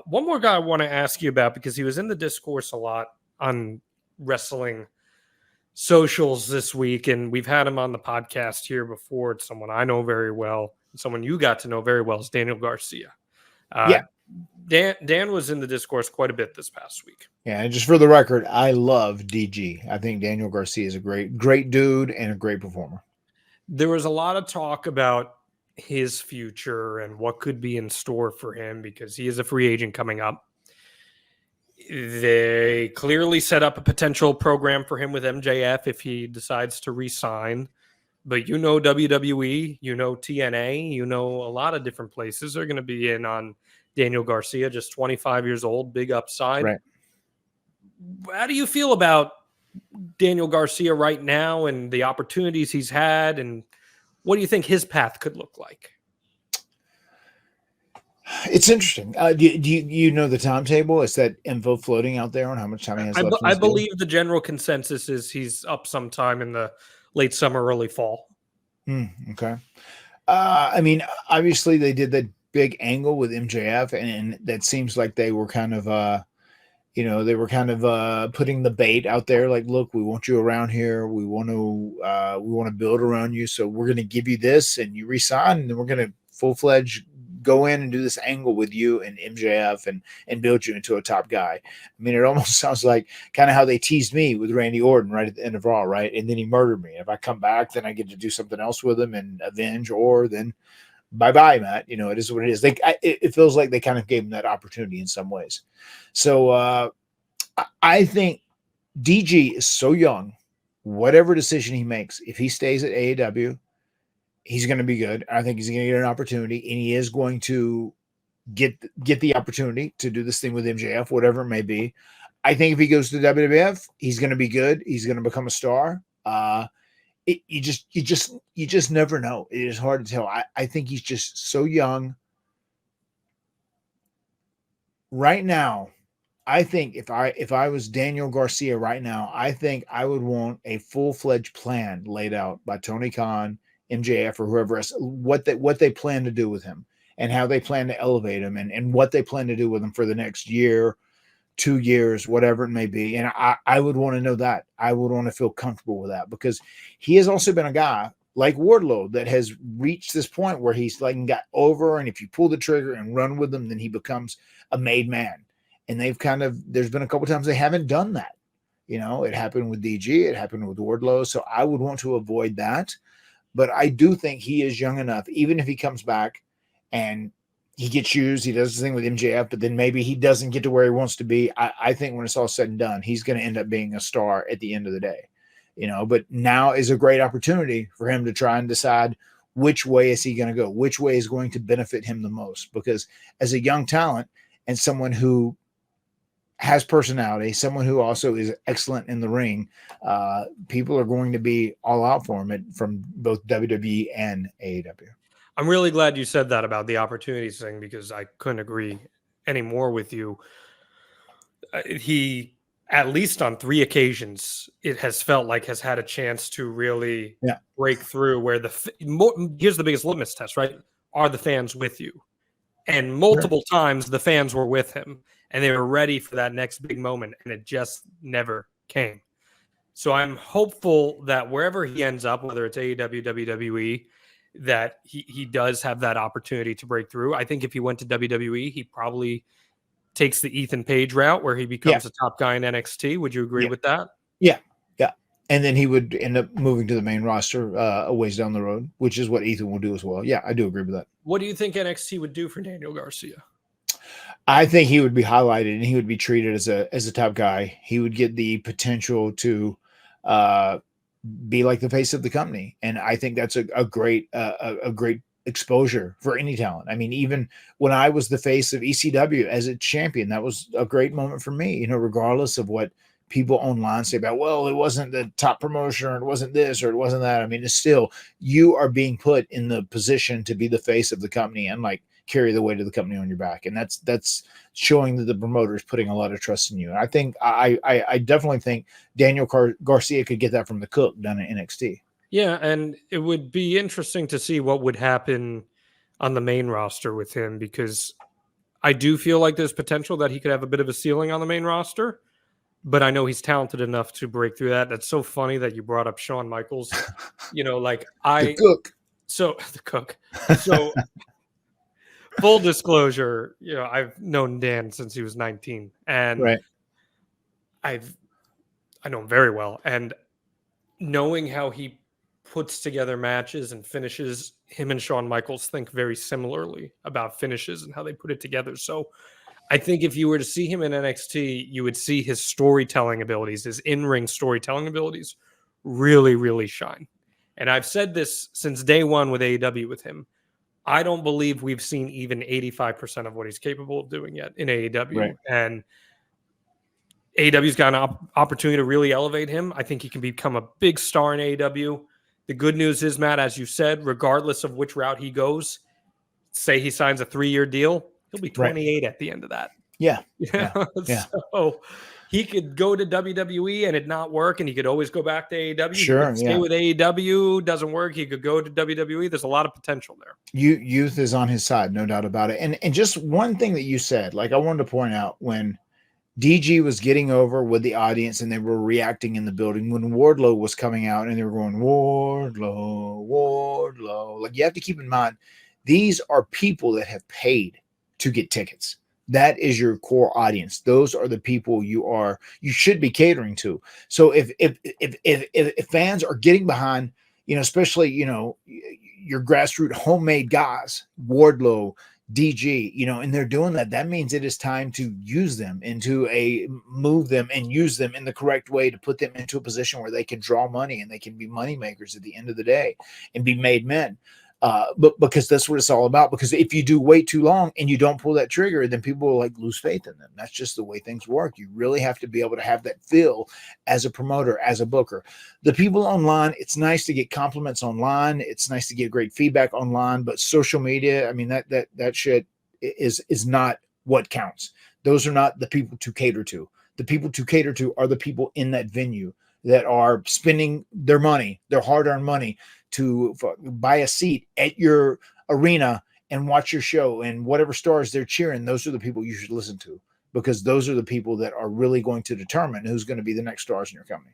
One more guy I want to ask you about because he was in the discourse a lot on wrestling socials this week, and we've had him on the podcast here before. It's someone I know very well, someone you got to know very well, is Daniel Garcia. Yeah. Dan was in the discourse quite a bit this past week. Yeah, and just for the record, I love DG. I think Daniel Garcia is a great dude and a great performer. There was a lot of talk about his future and what could be in store for him because he is a free agent coming up. They clearly set up a potential program for him with MJF if he decides to re-sign. But you know WWE, you know TNA, you know a lot of different places are going to be in on Daniel Garcia, just 25 years old, big upside. Right. How do you feel about Daniel Garcia right now and the opportunities he's had, and what do you think his path could look like? It's interesting. Do you know the timetable? Is that info floating out there on how much time he has left? I believe the general consensus is he's up sometime in the late summer, early fall. Okay. I mean, obviously they did that big angle with MJF, and that seems like they were kind of, putting the bait out there. Like, look, we want you around here. We want to build around you. So we're going to give you this, and you resign, and then we're going to full-fledged go in and do this angle with you and MJF and build you into a top guy. I mean, it almost sounds like kind of how they teased me with Randy Orton right at the end of Raw, right? And then he murdered me. If I come back, then I get to do something else with him and avenge, or then bye-bye, Matt. You know, it is what it is. It feels like they kind of gave him that opportunity in some ways. So I think DG is so young. Whatever decision he makes, if he stays at AEW, he's going to be good. I think he's going to get an opportunity, and he is going to get the opportunity to do this thing with MJF, whatever it may be. I think if he goes to WWF, he's going to be good. He's going to become a star. You just never know. It is hard to tell. I think he's just so young. Right now, I think if I was Daniel Garcia right now, I think I would want a full-fledged plan laid out by Tony Khan, MJF, or whoever else, what they plan to do with him and how they plan to elevate him and what they plan to do with him for the next year, 2 years, whatever it may be. And I would want to know that. I would want to feel comfortable with that, because he has also been a guy like Wardlow that has reached this point where he's like got over, and if you pull the trigger and run with him, then he becomes a made man. And there's been a couple times they haven't done that. You know, it happened with DG, it happened with Wardlow. So I would want to avoid that. But I do think he is young enough, even if he comes back and he gets used, he does the thing with MJF, but then maybe he doesn't get to where he wants to be. I think when it's all said and done, he's going to end up being a star at the end of the day. You know, but now is a great opportunity for him to try and decide which way is he going to go, which way is going to benefit him the most. Because as a young talent and someone who has personality, someone who also is excellent in the ring, people are going to be all out for him from both WWE and AEW. I'm really glad you said that about the opportunities thing, because I couldn't agree any more with you. He, at least on 3 occasions, it has felt like has had a chance to really break through, where here's the biggest litmus test, right? Are the fans with you? And multiple times the fans were with him, and they were ready for that next big moment, and it just never came. So I'm hopeful that wherever he ends up, whether it's AEW, WWE, that he does have that opportunity to break through. I think if he went to WWE, he probably takes the Ethan Page route, where he becomes a top guy in NXT. Would you agree with that? Yeah. And then he would end up moving to the main roster a ways down the road, which is what Ethan will do as well. Yeah, I do agree with that. What do you think NXT would do for Daniel Garcia? I think he would be highlighted, and he would be treated as a top guy. He would get the potential to be like the face of the company, and I think that's a great exposure for any talent. I mean, even when I was the face of ECW as a champion, that was a great moment for me. You know, regardless of what people online say about, well, it wasn't the top promotion, or it wasn't this, or it wasn't that. I mean, it's still, you are being put in the position to be the face of the company and like carry the weight of the company on your back. And that's showing that the promoter is putting a lot of trust in you. And I think I definitely think Daniel Garcia could get that from the Cook down at NXT. Yeah, and it would be interesting to see what would happen on the main roster with him, because I do feel like there's potential that he could have a bit of a ceiling on the main roster, but I know he's talented enough to break through that. That's so funny that you brought up Shawn Michaels. The cook. So the cook. So full disclosure, I've known Dan since he was 19, and I know him very well, and knowing how he puts together matches and finishes, him and Shawn Michaels think very similarly about finishes and how they put it together. So I think if you were to see him in NXT, you would see his storytelling abilities, his in-ring storytelling abilities really, really shine. And I've said this since day one with AEW with him. I don't believe we've seen even 85% of what he's capable of doing yet in AEW. Right. And AEW's got an opportunity to really elevate him. I think he can become a big star in AEW. The good news is, Matt, as you said, regardless of which route he goes, say he signs a 3-year deal, he'll be 28 at the end of that. Yeah. So he could go to WWE and it not work, and he could always go back to AEW. Sure. He could stay with AEW, doesn't work. He could go to WWE. There's a lot of potential there. Youth is on his side, no doubt about it. And just one thing that you said, like I wanted to point out, when DG was getting over with the audience and they were reacting in the building, when Wardlow was coming out and they were going, Wardlow. Like, you have to keep in mind, these are people that have paid to get tickets. That is your core audience. Those are the people you should be catering to. So if fans are getting behind, especially, your grassroots homemade guys, Wardlow, DG, and they're doing that, that means it is time to use them move them and use them in the correct way to put them into a position where they can draw money and they can be money makers at the end of the day and be made men. But because that's what it's all about. Because if you do wait too long and you don't pull that trigger, then people will lose faith in them. That's just the way things work. You really have to be able to have that feel as a promoter, as a booker. The people online, it's nice to get compliments online. It's nice to get great feedback online, but social media, I mean, that shit is not what counts. Those are not the people to cater to. The people to cater to are the people in that venue that are spending their money, their hard-earned money, to buy a seat at your arena and watch your show, and whatever stars they're cheering, those are the people you should listen to, because those are the people that are really going to determine who's going to be the next stars in your company.